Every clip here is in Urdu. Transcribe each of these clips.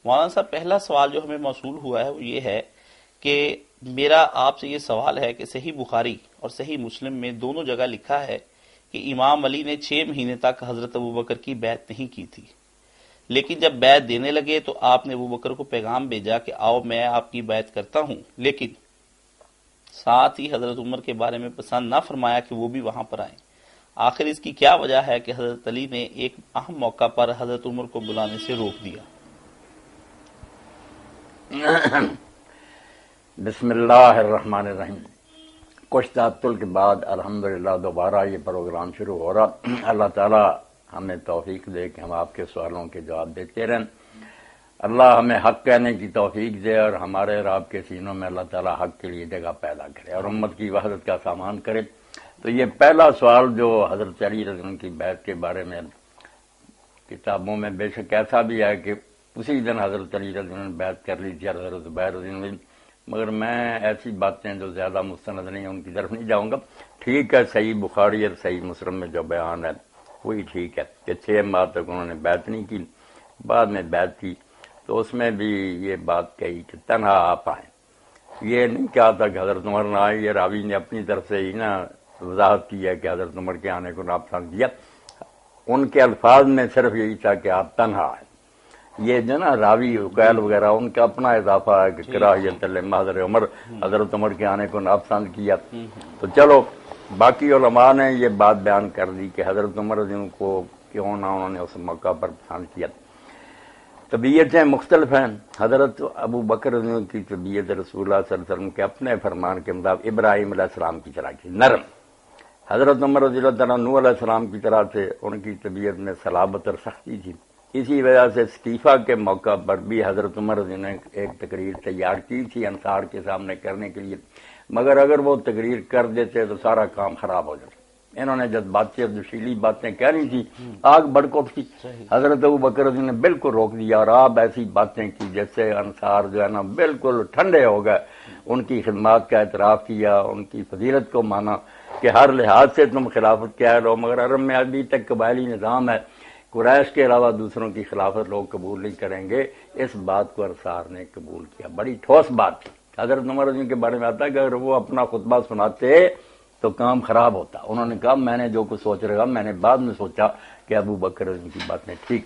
مولانا صاحب پہلا سوال جو ہمیں موصول ہوا ہے وہ یہ ہے کہ میرا آپ سے یہ سوال ہے کہ صحیح بخاری اور صحیح مسلم میں دونوں جگہ لکھا ہے کہ امام علی نے 6 مہینے تک حضرت ابوبکر کی بیعت نہیں کی تھی، لیکن جب بیعت دینے لگے تو آپ نے ابوبکر کو پیغام بھیجا کہ آؤ میں آپ کی بیعت کرتا ہوں، لیکن ساتھ ہی حضرت عمر کے بارے میں پسند نہ فرمایا کہ وہ بھی وہاں پر آئیں۔ آخر اس کی کیا وجہ ہے کہ حضرت علی نے ایک اہم موقع پر حضرت عمر کو بلانے سے روک دیا؟ بسم اللہ الرحمن الرحیم۔ کچھ تعطل کے بعد الحمدللہ دوبارہ یہ پروگرام شروع ہو رہا۔ اللہ تعالی ہمیں توفیق دے کہ ہم آپ کے سوالوں کے جواب دیتے رہیں۔ اللہ ہمیں حق کہنے کی توفیق دے اور ہمارے اور آپ کے سینوں میں اللہ تعالی حق کے لیے جگہ پیدا کرے اور امت کی وحدت کا سامان کرے۔ تو یہ پہلا سوال جو حضرت علی رضی اللہ عنہ کی بیعت کے بارے میں کتابوں میں بے شک ایسا بھی ہے کہ اسی دن حضرت علی رضی اللہ عنہ نے بیعت کر لی تھی حضرت زبیر رضی اللہ عنہ، مگر میں ایسی باتیں جو زیادہ مستند نہیں ہیں ان کی طرف نہیں جاؤں گا۔ ٹھیک ہے، صحیح بخاری اور صحیح مسلم میں جو بیان ہے وہی ٹھیک ہے کہ 6 ماہ تک انہوں نے بیعت نہیں کی، بعد میں بیعت کی تو اس میں بھی یہ بات کہی کہ تنہا آپ آئیں۔ یہ نہیں کہا تھا کہ حضرت عمر نہ آئے، یہ راوی نے اپنی طرف سے ہی نا وضاحت کی ہے کہ حضرت عمر کے آنے کو ناپسند کیا۔ ان کے الفاظ میں صرف یہی تھا کہ آپ تنہا آئیں۔ یہ جو نا راوی عقیل وغیرہ ان کا اپنا اضافہ ہے کہ کراہیت لمحضر عمر، حضرت عمر کے آنے کو ناپسند کیا۔ تو چلو باقی علماء نے یہ بات بیان کر دی کہ حضرت عمر رضی اللہ عنہ کو کیوں نہ انہوں نے اس موقع پر پسند کیا۔ طبیعتیں مختلف ہیں۔ حضرت ابو بکر رضی اللہ عنہ کی طبیعت رسول اللہ صلی اللہ علیہ وسلم کے اپنے فرمان کے مطابق ابراہیم علیہ السلام کی طرح کی نرم، حضرت عمر رضی اللہ تعالیٰ نوح علیہ السلام کی طرح سے ان کی طبیعت میں صلابت اور سختی تھی۔ اسی وجہ سے استعفیٰ کے موقع پر بھی حضرت عمر رضی اللہ عنہ نے ایک تقریر تیار کی تھی انصار کے سامنے کرنے کے لیے، مگر اگر وہ تقریر کر دیتے تو سارا کام خراب ہو جاتا۔ انہوں نے جذباتی اور جوشیلی باتیں کہنی تھی، آگ بڑکوٹ تھی، حضرت ابو بکر رضی اللہ عنہ نے بالکل روک دیا اور آپ ایسی باتیں کی جس سے انصار جو ہے نا بالکل ٹھنڈے ہو گئے، ان کی خدمات کا اعتراف کیا، ان کی فضیلت کو مانا کہ ہر لحاظ سے تم خلافت کیا لو، مگر عرب میں ابھی تک قبائلی نظام ہے، قریش کے علاوہ دوسروں کی خلافت لوگ قبول نہیں کریں گے۔ اس بات کو انصار نے قبول کیا، بڑی ٹھوس بات تھی۔ حضرت عمر رضی اللہ عنہ کے بارے میں آتا ہے کہ اگر وہ اپنا خطبہ سناتے تو کام خراب ہوتا۔ انہوں نے کہا میں نے جو کچھ سوچ رہا میں نے بعد میں سوچا کہ ابو بکر رضی اللہ عنہ کی باتیں ٹھیک۔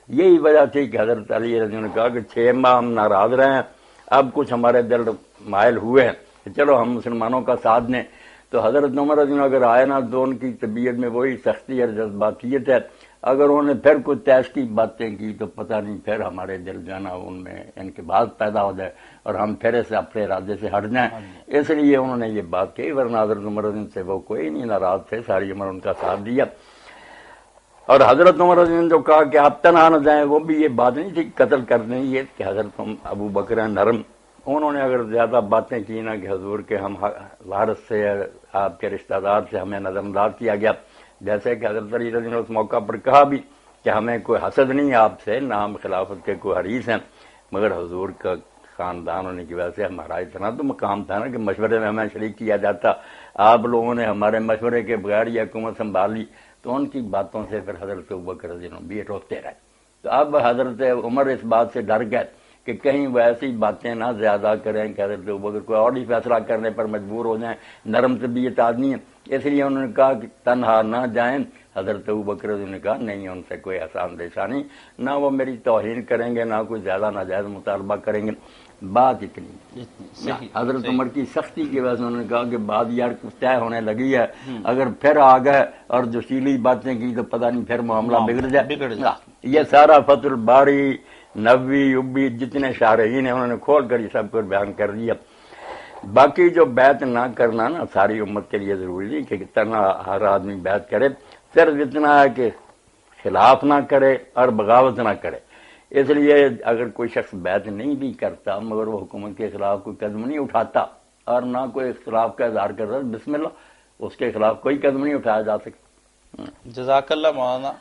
یہی وجہ تھی کہ حضرت علی رضی اللہ عنہ نے کہا کہ 6 ماہ ہم ناراض رہے ہیں، اب کچھ ہمارے دل مائل ہوئے ہیں کہ چلو ہم مسلمانوں کا ساتھ دیں۔ تو حضرت عمر رضی اللہ عنہ اگر آئے نا تو ان کی طبیعت میں وہی سختی اور جذباتیت ہے، اگر انہوں نے پھر کوئی تیش کی باتیں کی تو پتہ نہیں پھر ہمارے دل جو ہے نا ان میں انقباض پیدا ہو جائے اور ہم پھر سے اپنے ارادے سے ہٹ جائیں۔ اس لیے انہوں نے یہ بات کہی، ورنہ حضرت عمر رضی اللہ عنہ سے وہ کوئی نہیں ناراض تھے، ساری عمر ان کا ساتھ دیا۔ اور حضرت عمر رضی اللہ عنہ جو کہا کہ آپ تنہا نہ جائیں، وہ بھی یہ بات نہیں تھی قتل کر دیں، یہ کہ حضرت ابو بکر ہیں نرم، انہوں نے اگر زیادہ باتیں کی نا کہ حضور کے ہم وارث سے آپ کے رشتہ دار سے ہمیں نظر انداز کیا گیا، جیسے کہ حضرت علی رضی اللہ عنہ نے اس موقع پر کہا بھی کہ ہمیں کوئی حسد نہیں آپ سے، نہ ہم خلافت کے کوئی حریص ہیں، مگر حضور کا خاندان ہونے کی وجہ سے ہمارا اتنا تو مقام تھا نا کہ مشورے میں ہمیں شریک کیا جاتا، آپ لوگوں نے ہمارے مشورے کے بغیر یہ حکومت سنبھالی۔ تو ان کی باتوں سے پھر حضرت ابوبکر رضی اللہ عنہ بھی روکتے رہے۔ تو اب حضرت عمر اس بات سے ڈر گئے کہ کہیں وہ ایسی باتیں نہ زیادہ کریں کہ حضرت ابوبکر کوئی اور ہی فیصلہ کرنے پر مجبور ہو جائیں، نرم طبیعت آدمی ہے، اس لیے انہوں نے کہا کہ تنہا نہ جائیں۔ حضرت ابوبکر رضی اللہ عنہ نے کہا نہیں، ان سے کوئی ایسا اندیشہ نہیں، نہ وہ میری توہین کریں گے، نہ کوئی زیادہ ناجائز مطالبہ کریں گے، بات اتنی۔ حضرت عمر کی سختی کی وجہ سے انہوں نے کہا کہ بات یار کچھ طے ہونے لگی ہے، اگر پھر آ گئے اور جوشیلی باتیں کی تو پتہ نہیں پھر معاملہ بگڑ جائے۔ یہ سارا فتح الباری نووی ابی جتنے شارحین ہیں انہوں نے کھول کر یہ سب کچھ بیان کر دیا۔ باقی جو بیعت نہ کرنا نا ساری امت کے لیے ضروری نہیں کہ اتنا ہر آدمی بیعت کرے، صرف اتنا ہے کہ خلاف نہ کرے اور بغاوت نہ کرے۔ اس لیے اگر کوئی شخص بیعت نہیں بھی کرتا مگر وہ حکومت کے خلاف کوئی قدم نہیں اٹھاتا اور نہ کوئی اختلاف کا اظہار کرتا، بسم اللہ، اس کے خلاف کوئی قدم نہیں اٹھایا جا سکتا۔ جزاک اللہ مولانا۔